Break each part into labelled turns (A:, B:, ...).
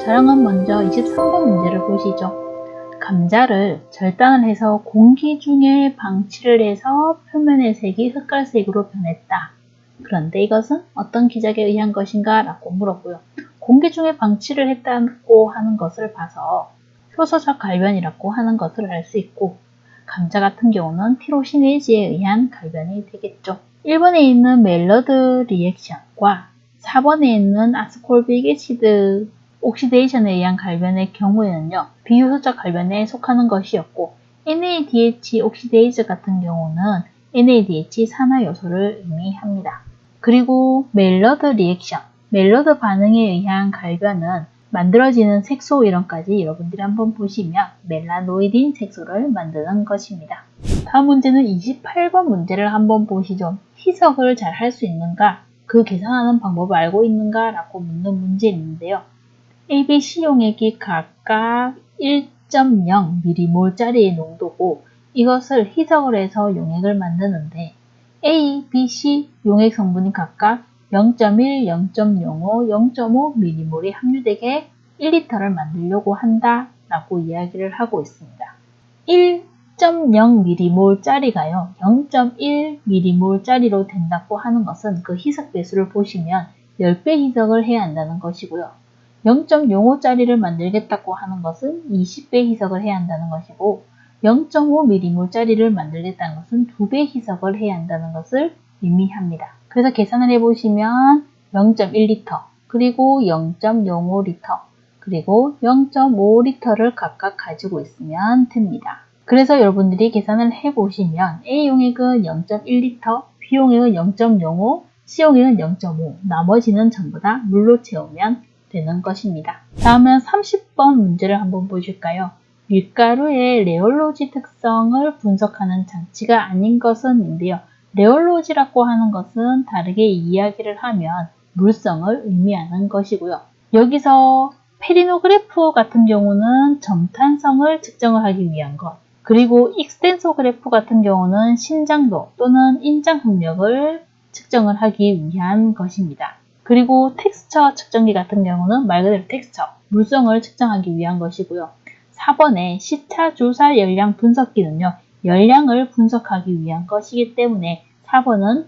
A: 저랑은 먼저 23번 문제를 보시죠. 감자를 절단을 해서 공기 중에 방치를 해서 표면의 색이 흑갈색으로 변했다. 그런데 이것은 어떤 기작에 의한 것인가? 라고 물었고요. 공기 중에 방치를 했다고 하는 것을 봐서 효소적 갈변이라고 하는 것을 알 수 있고, 감자 같은 경우는 티로시네이즈에 의한 갈변이 되겠죠. 1번에 있는 메일러드 리액션과 4번에 있는 아스콜빅 애시드 옥시데이션에 의한 갈변의 경우에는요, 비효소적 갈변에 속하는 것이었고, NADH 옥시데이즈 같은 경우는 NADH 산화요소를 의미합니다. 그리고 메일러드 리액션, 메일러드 반응에 의한 갈변은 만들어지는 색소 이론까지 여러분들이 한번 보시면 멜라노이딘 색소를 만드는 것입니다. 다음 문제는 28번 문제를 한번 보시죠. 희석을 잘 할 수 있는가? 그 계산하는 방법을 알고 있는가? 라고 묻는 문제인데요. A, B, C 용액이 각각 1.0mm몰짜리의 농도고 이것을 희석을 해서 용액을 만드는데 A, B, C 용액 성분이 각각 0.1, 0.05, 0.5mm몰이 함유되게 1리터를 만들려고 한다 라고 이야기를 하고 있습니다. 1.0mm몰짜리가요 0.1mm몰짜리로 된다고 하는 것은 그 희석 배수를 보시면 10배 희석을 해야 한다는 것이고요. 0.05짜리를 만들겠다고 하는 것은 20배 희석을 해야 한다는 것이고 0.5mm몰짜리를 만들겠다는 것은 2배 희석을 해야 한다는 것을 의미합니다. 그래서 계산을 해보시면 0.1리터, 그리고 0.05리터, 그리고 0.5리터를 각각 가지고 있으면 됩니다. 그래서 여러분들이 계산을 해보시면 A용액은 0.1리터, B용액은 0.05, C용액은 0.5, 나머지는 전부 다 물로 채우면 되는 것입니다. 다음은 30번 문제를 한번 보실까요? 밀가루의 레올로지 특성을 분석하는 장치가 아닌 것은 인데요. 레올로지라고 하는 것은 다르게 이야기를 하면 물성을 의미하는 것이고요. 여기서 페리노그래프 같은 경우는 점탄성을 측정을 하기 위한 것, 그리고 익스텐소그래프 같은 경우는 신장도 또는 인장흑력을 측정을 하기 위한 것입니다. 그리고 텍스처 측정기 같은 경우는 말 그대로 텍스처, 물성을 측정하기 위한 것이고요. 4번의 시차 조사 열량 분석기는요, 열량을 분석하기 위한 것이기 때문에 4번은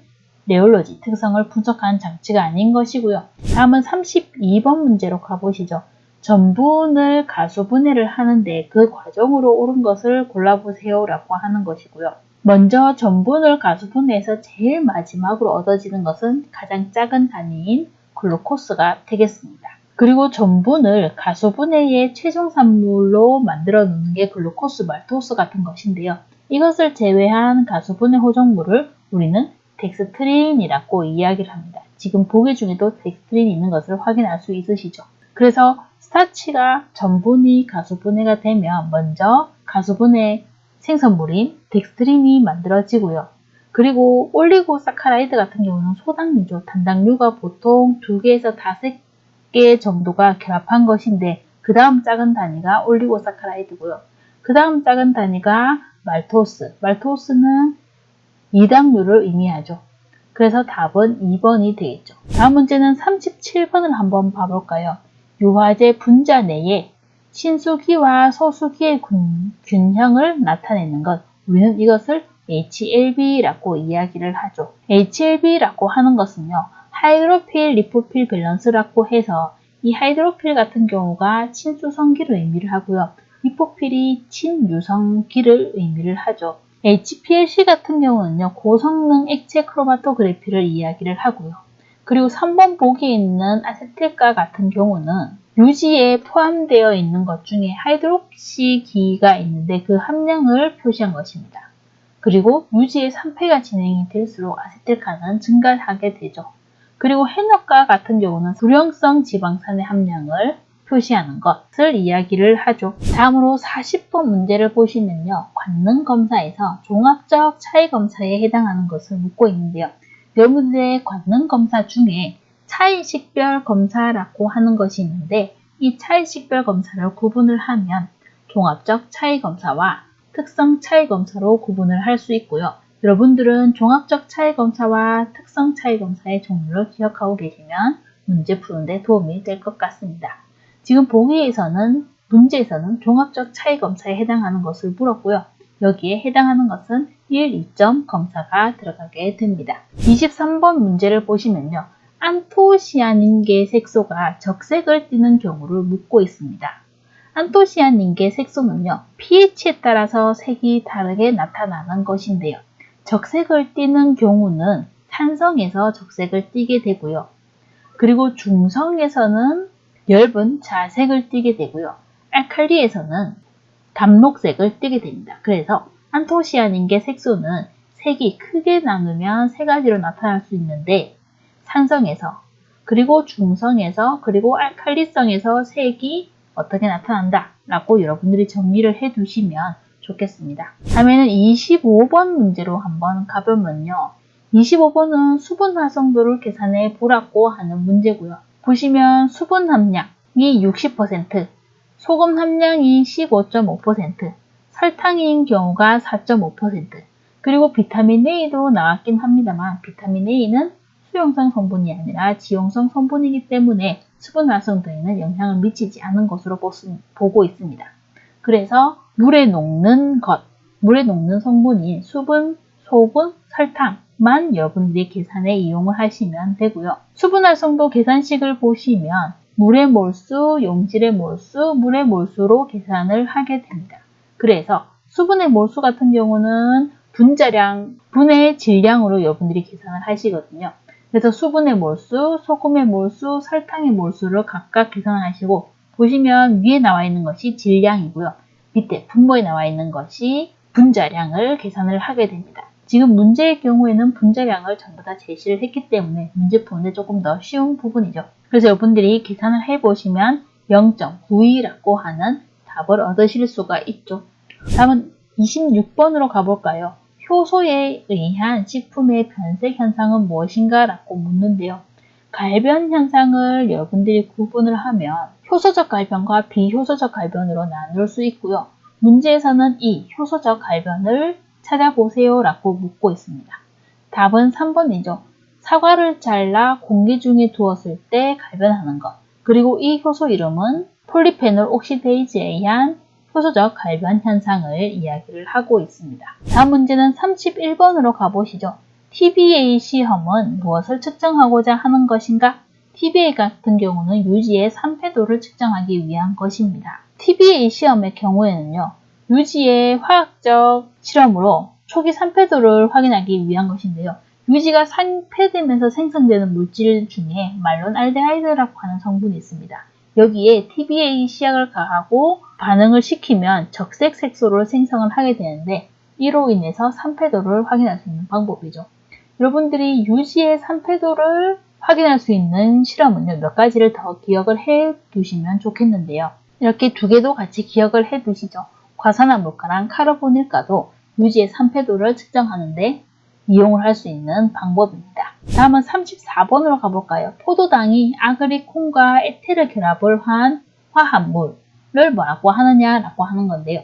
A: 레올로지, 특성을 분석하는 장치가 아닌 것이고요. 다음은 32번 문제로 가보시죠. 전분을 가수분해를 하는데 그 과정으로 옳은 것을 골라보세요 라고 하는 것이고요. 먼저 전분을 가수분해해서 제일 마지막으로 얻어지는 것은 가장 작은 단위인 글루코스가 되겠습니다. 그리고 전분을 가수분해의 최종 산물로 만들어 놓는 게 글루코스, 말토스 같은 것인데요. 이것을 제외한 가수분해 호정물을 우리는 덱스트린이라고 이야기를 합니다. 지금 보기 중에도 덱스트린이 있는 것을 확인할 수 있으시죠. 그래서 스타치가 전분이 가수분해가 되면 먼저 가수분해 생성물인 덱스트린이 만들어지고요. 그리고 올리고사카라이드 같은 경우는 소당류죠. 단당류가 보통 2개에서 5개 정도가 결합한 것인데 그 다음 작은 단위가 올리고사카라이드고요. 그 다음 작은 단위가 말토스. 말토스는 이당류를 의미하죠. 그래서 답은 2번이 되겠죠. 다음 문제는 37번을 한번 봐볼까요? 유화제 분자 내에 신수기와 소수기의 균형을 나타내는 것, 우리는 이것을 HLB라고 이야기를 하죠. HLB라고 하는 것은요, 하이드로필 리포필 밸런스라고 해서 이 하이드로필 같은 경우가 친수성기를 의미를 하고요. 리포필이 친유성기를 의미를 하죠. HPLC 같은 경우는요, 고성능 액체 크로마토그래피를 이야기를 하고요. 그리고 3번 보기에 있는 아세틸가 같은 경우는 유지에 포함되어 있는 것 중에 하이드록시기가 있는데 그 함량을 표시한 것입니다. 그리고 유지의 산패가 진행이 될수록 아세틸가는 증가하게 되죠. 그리고 해넉가 같은 경우는 불용성 지방산의 함량을 표시하는 것을 이야기를 하죠. 다음으로 40번 문제를 보시면요. 관능검사에서 종합적 차이검사에 해당하는 것을 묻고 있는데요. 여러분들의 관능검사 중에 차이식별 검사라고 하는 것이 있는데 이 차이식별 검사를 구분을 하면 종합적 차이검사와 특성 차이검사로 구분을 할 수 있고요. 여러분들은 종합적 차이검사와 특성 차이검사의 종류를 기억하고 계시면 문제 푸는데 도움이 될 것 같습니다. 지금 보기에서는 문제에서는 종합적 차이 검사에 해당하는 것을 물었고요. 여기에 해당하는 것은 1, 2점 검사가 들어가게 됩니다. 23번 문제를 보시면요. 안토시아닌계 색소가 적색을 띠는 경우를 묻고 있습니다. 안토시아닌계 색소는요. pH에 따라서 색이 다르게 나타나는 것인데요. 적색을 띠는 경우는 산성에서 적색을 띠게 되고요. 그리고 중성에서는 엷은 자색을 띠게 되고요. 알칼리에서는 담록색을 띠게 됩니다. 그래서 안토시아닌계 색소는 색이 크게 나누면 세 가지로 나타날 수 있는데 산성에서 그리고 중성에서 그리고 알칼리성에서 색이 어떻게 나타난다 라고 여러분들이 정리를 해 두시면 좋겠습니다. 다음에는 25번 문제로 한번 가보면요. 25번은 수분 활성도를 계산해 보라고 하는 문제고요. 보시면 수분 함량이 60%, 소금 함량이 15.5%, 설탕인 경우가 4.5%, 그리고 비타민 A도 나왔긴 합니다만 비타민 A는 수용성 성분이 아니라 지용성 성분이기 때문에 수분 활성도에는 영향을 미치지 않은 것으로 보고 있습니다. 그래서 물에 녹는 성분인 수분, 소금, 설탕만 여러분들이 계산에 이용을 하시면 되고요. 수분 활성도 계산식을 보시면 물의 몰수, 용질의 몰수, 물의 몰수로 계산을 하게 됩니다. 그래서 수분의 몰수 같은 경우는 분의 질량으로 여러분들이 계산을 하시거든요. 그래서 수분의 몰수, 소금의 몰수, 설탕의 몰수를 각각 계산하시고 보시면 위에 나와 있는 것이 질량이고요. 밑에 분모에 나와 있는 것이 분자량을 계산을 하게 됩니다. 지금 문제의 경우에는 분자량을 전부 다 제시를 했기 때문에 문제 푸는데 조금 더 쉬운 부분이죠. 그래서 여러분들이 계산을 해보시면 0.92라고 하는 답을 얻으실 수가 있죠. 다음은 26번으로 가볼까요? 효소에 의한 식품의 변색 현상은 무엇인가? 라고 묻는데요. 갈변 현상을 여러분들이 구분을 하면 효소적 갈변과 비효소적 갈변으로 나눌 수 있고요. 문제에서는 이 효소적 갈변을 찾아보세요 라고 묻고 있습니다. 답은 3번이죠. 사과를 잘라 공기 중에 두었을 때 갈변하는 것. 그리고 이 효소 이름은 폴리페놀 옥시데이즈에 의한 효소적 갈변 현상을 이야기를 하고 있습니다. 다음 문제는 31번으로 가보시죠. TBA 시험은 무엇을 측정하고자 하는 것인가? TBA 같은 경우는 유지의 산패도를 측정하기 위한 것입니다. TBA 시험의 경우에는요. 유지의 화학적 실험으로 초기 산패도를 확인하기 위한 것인데요. 유지가 산패되면서 생성되는 물질 중에 말론알데하이드라고 하는 성분이 있습니다. 여기에 TBA 시약을 가하고 반응을 시키면 적색 색소를 생성을 하게 되는데 이로 인해서 산패도를 확인할 수 있는 방법이죠. 여러분들이 유지의 산패도를 확인할 수 있는 실험은요, 몇 가지를 더 기억을 해 두시면 좋겠는데요. 이렇게 두 개도 같이 기억을 해 두시죠. 과산화물가랑 카르보닐가도 유지의 산패도를 측정하는데 이용을 할 수 있는 방법입니다. 다음은 34번으로 가볼까요? 포도당이 아그리콘과 에테르 결합을 한 화합물을 뭐라고 하느냐라고 하는 건데요.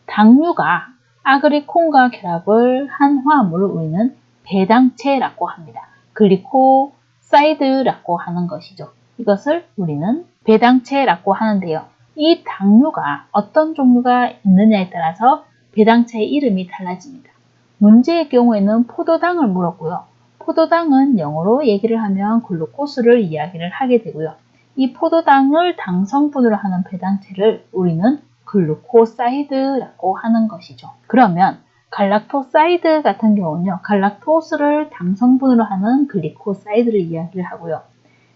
A: 당류가 아그리콘과 결합을 한 화합물을 우리는 배당체라고 합니다. 글리코사이드라고 하는 것이죠. 이것을 우리는 배당체라고 하는데요. 이 당류가 어떤 종류가 있느냐에 따라서 배당체의 이름이 달라집니다. 문제의 경우에는 포도당을 물었고요. 포도당은 영어로 얘기를 하면 글루코스를 이야기를 하게 되고요. 이 포도당을 당성분으로 하는 배당체를 우리는 글루코사이드라고 하는 것이죠. 그러면 갈락토사이드 같은 경우는요. 갈락토스를 당성분으로 하는 글리코사이드를 이야기를 하고요.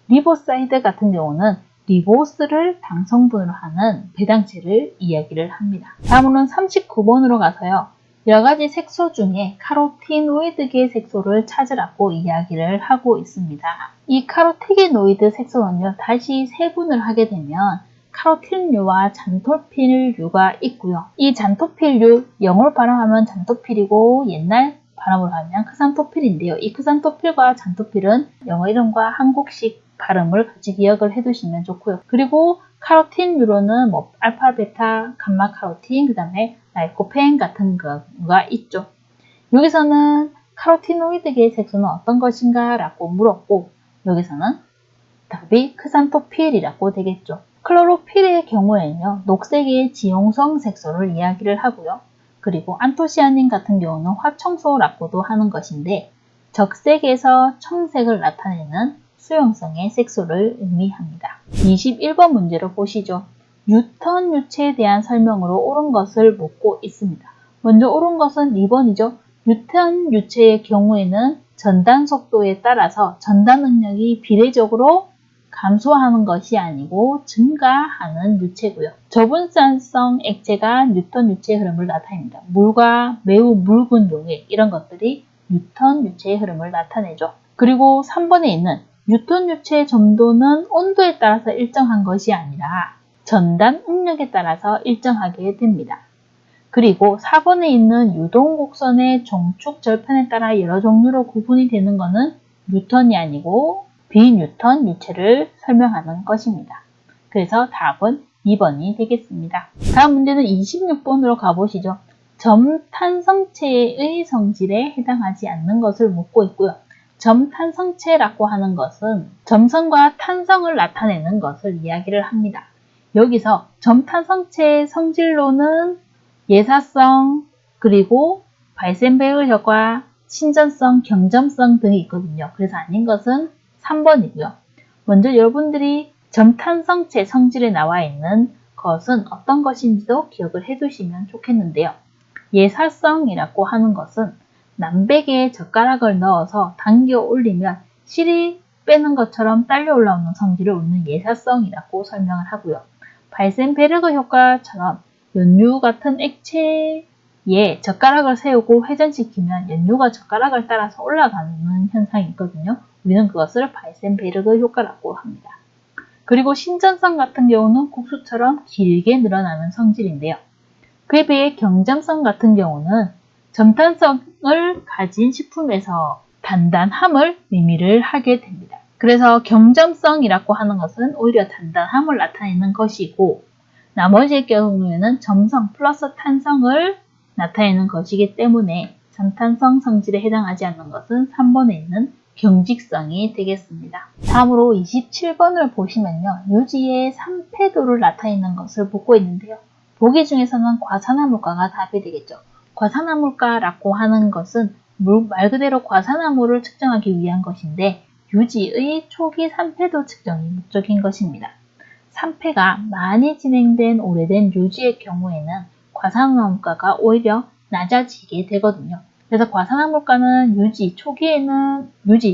A: 리보사이드 같은 경우는 리보스를 당성분으로 하는 배당체를 이야기를 합니다. 다음으로는 39번으로 가서요. 여러가지 색소 중에 카로티노이드계 색소를 찾으라고 이야기를 하고 있습니다. 이 카로티노이드 색소는요. 다시 세분을 하게 되면 카로틴류와 잔토필류가 있고요. 이 잔토필류, 영어로 발음하면 잔토필이고 옛날 발음으로 하면 크산토필인데요. 이 크산토필과 잔토필은 영어 이름과 한국식 발음을 같이 기억을 해두시면 좋고요. 그리고 카로틴류로는 알파, 베타, 감마 카로틴, 그 다음에 라이코펜 같은 거가 있죠. 여기서는 카로티노이드계 색소는 어떤 것인가 라고 물었고 여기서는 답이 크산토필이라고 되겠죠. 클로로필의 경우에는요, 녹색의 지용성 색소를 이야기를 하고요. 그리고 안토시아닌 같은 경우는 화청소라고도 하는 것인데, 적색에서 청색을 나타내는 수용성의 색소를 의미합니다. 21번 문제로 보시죠. 뉴턴 유체에 대한 설명으로 옳은 것을 묻고 있습니다. 먼저 옳은 것은 2번이죠. 뉴턴 유체의 경우에는 전단 속도에 따라서 전단 능력이 비례적으로 감소하는 것이 아니고 증가하는 유체고요. 저분산성 액체가 뉴턴 유체의 흐름을 나타냅니다. 물과 매우 묽은 용액 이런 것들이 뉴턴 유체의 흐름을 나타내죠. 그리고 3번에 있는 뉴턴 유체의 점도는 온도에 따라서 일정한 것이 아니라 전단 응력에 따라서 일정하게 됩니다. 그리고 4번에 있는 유동곡선의 종축 절편에 따라 여러 종류로 구분이 되는 것은 뉴턴이 아니고 비뉴턴 유체를 설명하는 것입니다. 그래서 답은 2번이 되겠습니다. 다음 문제는 26번으로 가보시죠. 점탄성체의 성질에 해당하지 않는 것을 묻고 있고요. 점탄성체라고 하는 것은 점성과 탄성을 나타내는 것을 이야기를 합니다. 여기서 점탄성체의 성질로는 예사성, 그리고 바이센베르 효과, 신전성, 경점성 등이 있거든요. 그래서 아닌 것은 3번이고요. 먼저 여러분들이 점탄성체 성질에 나와 있는 것은 어떤 것인지도 기억을 해두시면 좋겠는데요. 예사성이라고 하는 것은 남백에 젓가락을 넣어서 당겨 올리면 실이 빼는 것처럼 딸려 올라오는 성질을 우리는 예사성이라고 설명을 하고요. 바이센베르그 효과처럼 연유 같은 액체에 젓가락을 세우고 회전시키면 연유가 젓가락을 따라서 올라가는 현상이 있거든요. 우리는 그것을 바이센베르그 효과라고 합니다. 그리고 신전성 같은 경우는 국수처럼 길게 늘어나는 성질인데요. 그에 비해 경점성 같은 경우는 점탄성을 가진 식품에서 단단함을 의미를 하게 됩니다. 그래서 경점성이라고 하는 것은 오히려 단단함을 나타내는 것이고, 나머지의 경우에는 점성 플러스 탄성을 나타내는 것이기 때문에 점탄성 성질에 해당하지 않는 것은 3번에 있는 경직성이 되겠습니다. 다음으로 27번을 보시면요. 유지의 산패도를 나타내는 것을 보고 있는데요. 보기 중에서는 과산화물가가 답이 되겠죠. 과산화물가라고 하는 것은 말 그대로 과산화물을 측정하기 위한 것인데 유지의 초기 산패도 측정이 목적인 것입니다. 산패가 많이 진행된 오래된 유지의 경우에는 과산화물가가 오히려 낮아지게 되거든요. 그래서 과산화물가는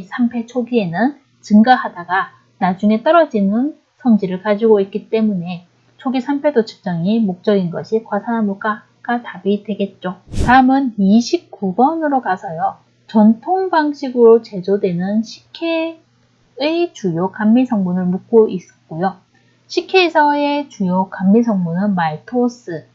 A: 산패 초기에는 증가하다가 나중에 떨어지는 성질을 가지고 있기 때문에 초기 산패도 측정이 목적인 것이 과산화물가가 답이 되겠죠. 다음은 29번으로 가서요. 전통 방식으로 제조되는 식혜의 주요 감미 성분을 묻고 있고요. 식혜에서의 주요 감미 성분은 말토스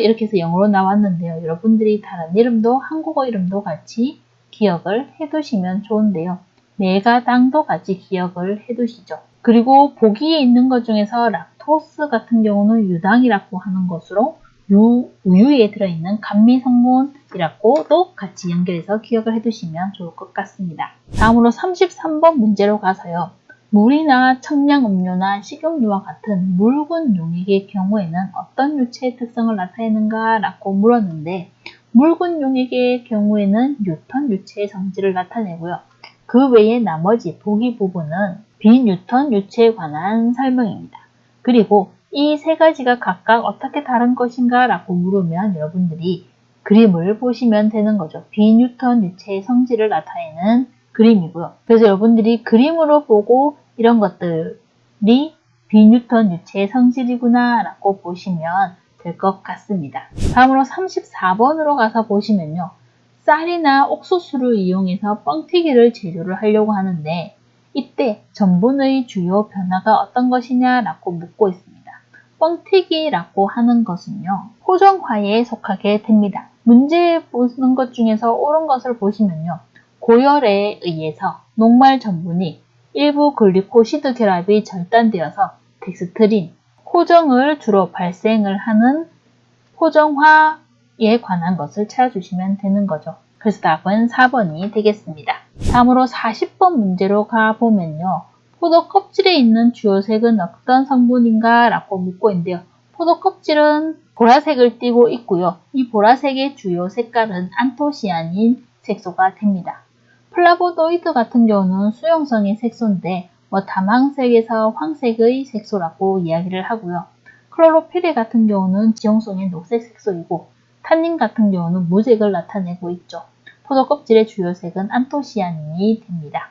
A: 이렇게 해서 영어로 나왔는데요. 여러분들이 다른 이름도 한국어 이름도 같이 기억을 해두시면 좋은데요. 메가당도 같이 기억을 해두시죠. 그리고 보기에 있는 것 중에서 락토스 같은 경우는 유당이라고 하는 것으로 우유에 들어있는 감미 성분이라고도 같이 연결해서 기억을 해두시면 좋을 것 같습니다. 다음으로 33번 문제로 가서요. 물이나 청량음료나 식용유와 같은 묽은 용액의 경우에는 어떤 유체의 특성을 나타내는가 라고 물었는데 묽은 용액의 경우에는 뉴턴 유체의 성질을 나타내고요. 그 외에 나머지 보기 부분은 비뉴턴 유체에 관한 설명입니다. 그리고 이 세 가지가 각각 어떻게 다른 것인가 라고 물으면 여러분들이 그림을 보시면 되는 거죠. 비뉴턴 유체의 성질을 나타내는 그림이고요. 그래서 여러분들이 그림으로 보고 이런 것들이 비뉴턴 유체의 성질이구나 라고 보시면 될 것 같습니다. 다음으로 34번으로 가서 보시면요. 쌀이나 옥수수를 이용해서 뻥튀기를 제조를 하려고 하는데 이때 전분의 주요 변화가 어떤 것이냐 라고 묻고 있습니다. 뻥튀기라고 하는 것은요. 호정화에 속하게 됩니다. 문제 보는 것 중에서 옳은 것을 보시면요. 고열에 의해서 녹말 전분이 일부 글리코시드 결합이 절단되어서 덱스트린, 호정을 주로 발생을 하는 호정화에 관한 것을 찾아주시면 되는 거죠. 그래서 답은 4번이 되겠습니다. 다음으로 40번 문제로 가보면요. 포도 껍질에 있는 주요 색은 어떤 성분인가 라고 묻고 있는데요. 포도 껍질은 보라색을 띠고 있고요. 이 보라색의 주요 색깔은 안토시아닌 색소가 됩니다. 플라보노이드 같은 경우는 수용성의 색소인데 다망색에서 황색의 색소라고 이야기를 하고요. 클로로필 같은 경우는 지용성의 녹색 색소이고 탄닌 같은 경우는 무색을 나타내고 있죠. 포도 껍질의 주요 색은 안토시아닌이 됩니다.